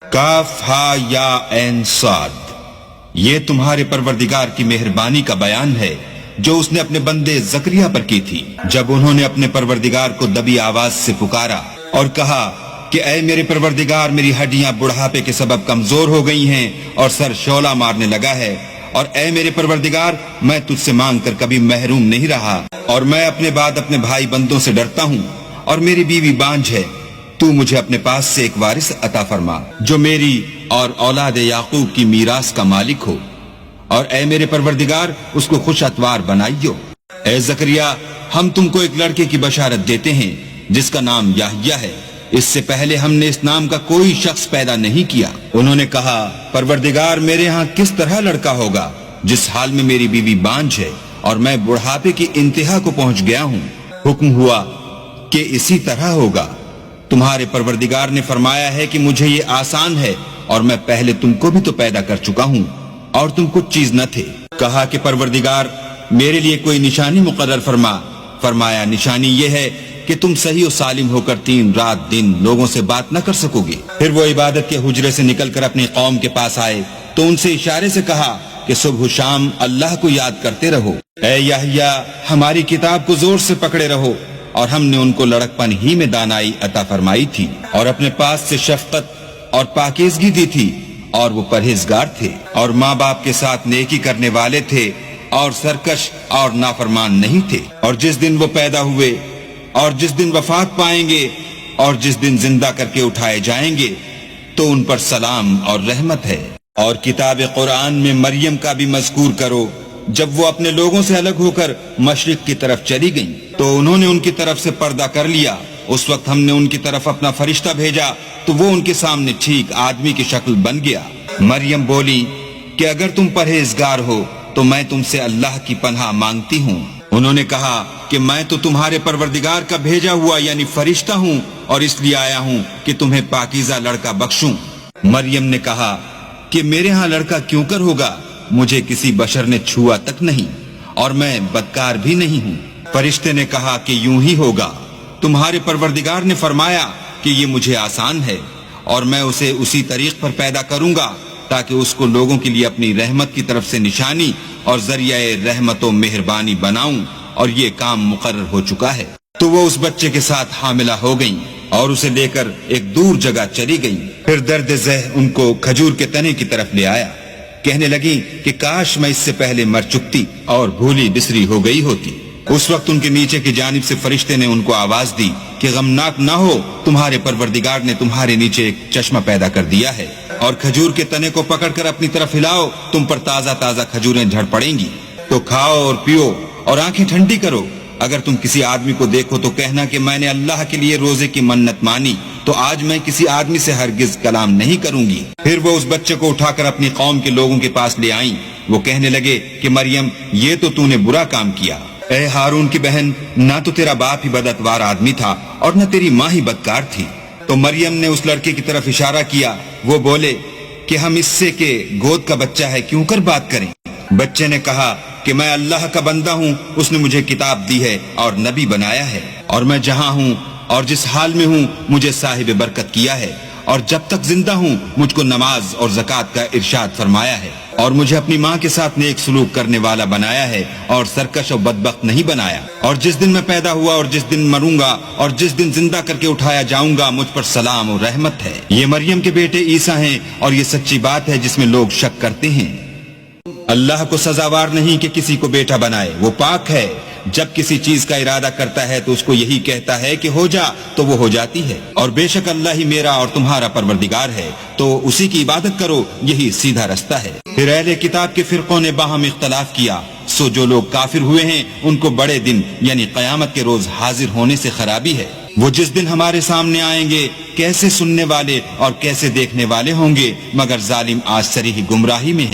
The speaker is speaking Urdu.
کاف ہا یا عین صاد، یہ تمہارے پروردگار کی مہربانی کا بیان ہے جو اس نے اپنے بندے زکریا پر کی تھی جب انہوں نے اپنے پروردگار کو دبی آواز سے پکارا اور کہا کہ اے میرے پروردگار، میری ہڈیاں بڑھاپے کے سبب کمزور ہو گئی ہیں اور سر شعلہ مارنے لگا ہے، اور اے میرے پروردگار، میں تجھ سے مانگ کر کبھی محروم نہیں رہا، اور میں اپنے بعد اپنے بھائی بندوں سے ڈرتا ہوں، اور میری بیوی بانجھ ہے، تو مجھے اپنے پاس سے ایک وارث عطا فرما جو میری اور اولاد یعقوب کی میراث کا مالک ہو، اور اے میرے پروردگار اس کو خوش اتوار بنائیو۔ اے زکریا، ہم تم کو ایک لڑکے کی بشارت دیتے ہیں جس کا نام یحییٰ ہے، اس سے پہلے ہم نے اس نام کا کوئی شخص پیدا نہیں کیا۔ انہوں نے کہا، پروردگار، میرے ہاں کس طرح لڑکا ہوگا جس حال میں میری بیوی بانجھ ہے اور میں بڑھاپے کی انتہا کو پہنچ گیا ہوں۔ حکم ہوا کہ اسی طرح ہوگا۔ تمہارے پروردگار نے فرمایا ہے کہ مجھے یہ آسان ہے، اور میں پہلے تم کو بھی تو پیدا کر چکا ہوں اور تم کچھ چیز نہ تھے۔ کہا کہ پروردگار، میرے لیے کوئی نشانی مقرر فرما۔ فرمایا، نشانی یہ ہے کہ تم صحیح و سالم ہو کر 3 رات دن لوگوں سے بات نہ کر سکو گے۔ پھر وہ عبادت کے حجرے سے نکل کر اپنی قوم کے پاس آئے تو ان سے اشارے سے کہا کہ صبح و شام اللہ کو یاد کرتے رہو۔ اے یحییٰ، ہماری کتاب کو زور سے پکڑے رہو، اور ہم نے ان کو لڑکپن ہی میں دانائی عطا فرمائی تھی اور اپنے پاس سے شفقت اور پاکیزگی دی تھی، اور وہ پرہیزگار تھے اور ماں باپ کے ساتھ نیکی کرنے والے تھے اور سرکش اور نافرمان نہیں تھے۔ اور جس دن وہ پیدا ہوئے اور جس دن وفات پائیں گے اور جس دن زندہ کر کے اٹھائے جائیں گے تو ان پر سلام اور رحمت ہے۔ اور کتاب قرآن میں مریم کا بھی مذکور کرو، جب وہ اپنے لوگوں سے الگ ہو کر مشرق کی طرف چلی گئیں تو انہوں نے ان کی طرف سے پردہ کر لیا۔ اس وقت ہم نے ان کی طرف اپنا فرشتہ بھیجا تو وہ ان کے سامنے ٹھیک آدمی کی شکل بن گیا۔ مریم بولی کہ اگر تم پرہیزگار ہو تو میں تم سے اللہ کی پناہ مانگتی ہوں۔ انہوں نے کہا کہ میں تو تمہارے پروردگار کا بھیجا ہوا یعنی فرشتہ ہوں، اور اس لیے آیا ہوں کہ تمہیں پاکیزہ لڑکا بخشوں۔ مریم نے کہا کہ میرے ہاں لڑکا کیوں کر ہوگا، مجھے کسی بشر نے چھوا تک نہیں، اور میں بدکار بھی نہیں ہوں۔ فرشتے نے کہا کہ یوں ہی ہوگا، تمہارے پروردگار نے فرمایا کہ یہ مجھے آسان ہے، اور میں اسے اسی طریق پر پیدا کروں گا تاکہ اس کو لوگوں کے لیے اپنی رحمت کی طرف سے نشانی اور ذریعہ رحمت و مہربانی بناؤں، اور یہ کام مقرر ہو چکا ہے۔ تو وہ اس بچے کے ساتھ حاملہ ہو گئیں اور اسے لے کر ایک دور جگہ چلی گئیں۔ پھر درد ذہ ان کو کھجور کے تنے کی طرف لے آیا، کہنے لگی کہ کاش میں اس سے پہلے مر چکتی اور بھولی بسری ہو گئی ہوتی۔ اس وقت ان کے نیچے کی جانب سے فرشتے نے ان کو آواز دی کہ غمناک نہ ہو، تمہارے پروردگار نے تمہارے نیچے ایک چشمہ پیدا کر دیا ہے، اور کھجور کے تنے کو پکڑ کر اپنی طرف ہلاؤ، تم پر تازہ تازہ کھجوریں جھڑ پڑیں گی، تو کھاؤ اور پیو اور آنکھیں ٹھنڈی کرو۔ اگر تم کسی آدمی کو دیکھو تو کہنا کہ میں نے اللہ کے لیے روزے کی منت مانی، تو آج میں کسی آدمی سے ہرگز کلام نہیں کروں گی۔ پھر وہ اس بچے کو اٹھا کر اپنی قوم کے لوگوں کے پاس لے آئیں۔ وہ کہنے لگے کہ مریم، یہ تو نے برا کام کیا۔ اے ہارون کی بہن، نہ تو تیرا باپ ہی بدعتوار آدمی تھا اور نہ تیری ماں ہی بدکار تھی۔ تو مریم نے اس لڑکے کی طرف اشارہ کیا۔ وہ بولے کہ ہم اس سے کہ گود کا بچہ ہے کیوں کر بات کریں۔ بچے نے کہا کہ میں اللہ کا بندہ ہوں، اس نے مجھے کتاب دی ہے اور نبی بنایا ہے، اور میں جہاں ہوں اور جس حال میں ہوں مجھے صاحب برکت کیا ہے، اور جب تک زندہ ہوں مجھ کو نماز اور زکوٰۃ کا ارشاد فرمایا ہے، اور مجھے اپنی ماں کے ساتھ نیک سلوک کرنے والا بنایا ہے اور سرکش و بدبخت نہیں بنایا۔ اور جس دن میں پیدا ہوا اور جس دن مروں گا اور جس دن زندہ کر کے اٹھایا جاؤں گا مجھ پر سلام و رحمت ہے۔ یہ مریم کے بیٹے عیسیٰ ہیں، اور یہ سچی بات ہے جس میں لوگ شک کرتے ہیں۔ اللہ کو سزاوار نہیں کہ کسی کو بیٹا بنائے، وہ پاک ہے۔ جب کسی چیز کا ارادہ کرتا ہے تو اس کو یہی کہتا ہے کہ ہو جا، تو وہ ہو جاتی ہے۔ اور بے شک اللہ ہی میرا اور تمہارا پروردگار ہے، تو اسی کی عبادت کرو، یہی سیدھا رستہ ہے۔ پھر اہل کتاب کے فرقوں نے باہم اختلاف کیا، سو جو لوگ کافر ہوئے ہیں ان کو بڑے دن یعنی قیامت کے روز حاضر ہونے سے خرابی ہے۔ وہ جس دن ہمارے سامنے آئیں گے کیسے سننے والے اور کیسے دیکھنے والے ہوں گے، مگر ظالم آج صریح گمراہی میں ہے۔